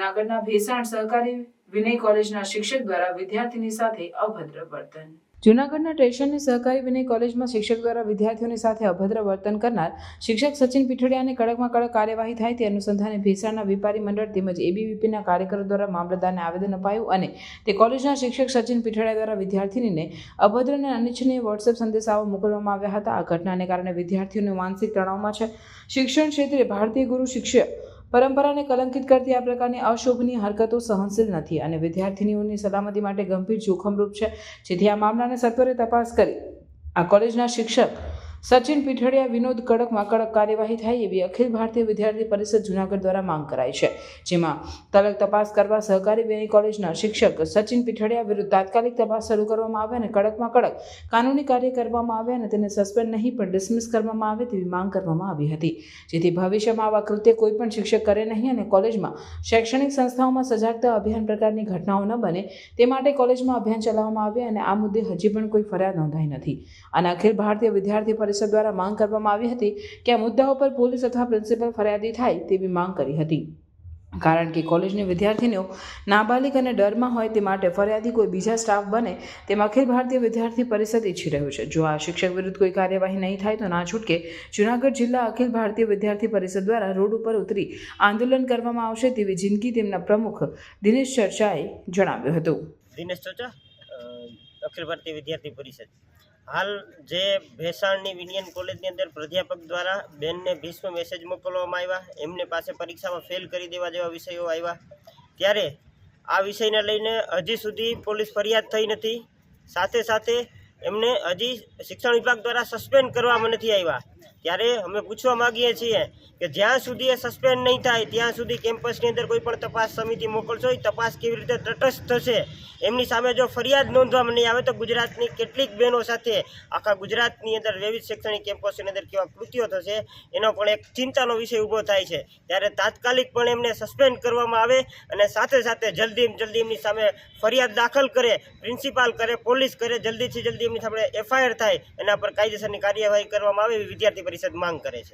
જૂનાગઢના ભેસાણ સહકારી વિનય કોલેજના શિક્ષક દ્વારા વિદ્યાર્થીની સાથે અભદ્ર વર્તન। જૂનાગઢના સ્ટેશનની સહકારી વિનય કોલેજમાં શિક્ષક દ્વારા વિદ્યાર્થીઓની સાથે અભદ્ર વર્તન કરનાર શિક્ષક સચિન પીઠડિયાને કડકમાં કડક કાર્યવાહી થાય તે અનુસંધાને ભેસાણના વેપારી મંડળ તેમજ એબીવીપીના કાર્યકરો દ્વારા મામલતદારને આવેદન અપાયું અને તે કોલેજના શિક્ષક સચિન પીઠડિયા દ્વારા વિદ્યાર્થીનીને અભદ્ર અને અનિચ્છનીય વોટ્સએપ સંદેશાઓ મોકલવામાં આવ્યા હતા। આ ઘટનાને કારણે વિદ્યાર્થીઓને માનસિક તણાવમાં છે। શિક્ષણ ક્ષેત્રે ભારતીય ગુરુ શિક્ષક પરંપરાને કલંકિત કરતી આ પ્રકારની અશોભનીય હરકતો સહનશીલ નથી અને વિદ્યાર્થીનીઓની સલામતી માટે ગંભીર જોખમરૂપ છે, જેથી આ મામલાને સત્વરે તપાસ કરી આ કોલેજના શિક્ષક સચિન પીઠડિયા વિરુદ્ધ કડકમાં કડક કાર્યવાહી થાય એવી અખિલ ભારતીય વિદ્યાર્થી પરિષદ જૂનાગઢ દ્વારા માંગ કરાઈ છે, જેમાં તલક તપાસ કરવા સહકારી વિનય કોલેજના શિક્ષક સચિન પીઠડિયા વિરુદ્ધ તાત્કાલિક તપાસ શરૂ કરવામાં આવે અને કડકમાં કડક કાનૂની કાર્ય કરવામાં આવે અને તેને સસ્પેન્ડ નહીં પણ ડિસમિસ કરવામાં આવે તેવી માંગ કરવામાં આવી હતી, જેથી ભવિષ્યમાં આવા કૃત્ય કોઈ પણ શિક્ષક કરે નહીં અને કોલેજમાં શૈક્ષણિક સંસ્થાઓમાં સજાગતા અભિયાન પ્રકારની ઘટનાઓ ન બને તે માટે કોલેજમાં અભિયાન ચલાવવામાં આવે અને આ મુદ્દે હજી પણ કોઈ ફરિયાદ નોંધાઈ નથી। અને અખિલ ભારતીય વિદ્યાર્થી પરિષદ દ્વારા માંગ કરવામાં આવી હતી કે આ મુદ્દાઓ પર પોલીસ અથવા પ્રિન્સિપલ ફરિયાદી થાય તેવી માંગ કરી હતી, કારણ કે કોલેજની વિદ્યાર્થીનીઓ નાબાલિગ અને ડરમાં હોય તે માટે ફરિયાદી કોઈ બીજા સ્ટાફ બને તેમ અખિલ ભારતીય વિદ્યાર્થી પરિષદ ઈચ્છી રહ્યું છે। જો આ શિક્ષક વિરુદ્ધ કોઈ કાર્યવાહી નહીં થાય તો ના છૂટકે જૂનાગઢ જિલ્લા અખિલ ભારતીય વિદ્યાર્થી પરિષદ દ્વારા રોડ ઉપર ઉતરી આંદોલન કરવામાં આવશે તેવી જિંદગી તેમના પ્રમુખ દિનેશ ચર્ચાએ જણાવ્યું હતું। દિનેશ ચર્ચા, અખિલ ભારતીય વિદ્યાર્થી પરિષદ। હાલ જે ભેસાણની વિનિયન કોલેજની અંદર પ્રાધ્યાપક દ્વારા બેનને ભીષ્મ મેસેજ મોકલવામાં આવ્યા, એમને પાસે પરીક્ષામાં ફેલ કરી દેવા જેવા વિષયો આવ્યા, ત્યારે આ વિષયને લઈને હજી સુધી પોલીસ ફરિયાદ થઈ નથી। સાથે સાથે એમને હજી શિક્ષણ વિભાગ દ્વારા સસ્પેન્ડ કરવામાં નથી આવ્યા। ત્યારે અમે પૂછવા માગીએ છીએ કે જ્યાં સુધી એ સસ્પેન્ડ નહીં થાય ત્યાં સુધી કેમ્પસની અંદર કોઈ પણ તપાસ સમિતિ મોકલશો, એ તપાસ કેવી રીતે તટસ્થ થશે, એમની સામે જો ફરિયાદ નોંધવામાં નહીં આવે તો ગુજરાતની કેટલીક બહેનો સાથે આખા ગુજરાતની અંદર વિવિધ શૈક્ષણિક કેમ્પસની અંદર કેવા કૃત્યો થશે એનો પણ એક ચિંતાનો વિષય ઊભો થાય છે। ત્યારે તાત્કાલિક પણ એમને સસ્પેન્ડ કરવામાં આવે અને સાથે સાથે જલ્દીમાં જલ્દી એમની સામે ફરિયાદ દાખલ કરે, પ્રિન્સિપાલ કરે, પોલીસ કરે, જલ્દીથી જલ્દી એમની સામે FIR થાય, એના પર કાયદેસરની કાર્યવાહી કરવામાં આવે એવી વિદ્યાર્થી પરિષદ માંગ કરે છે।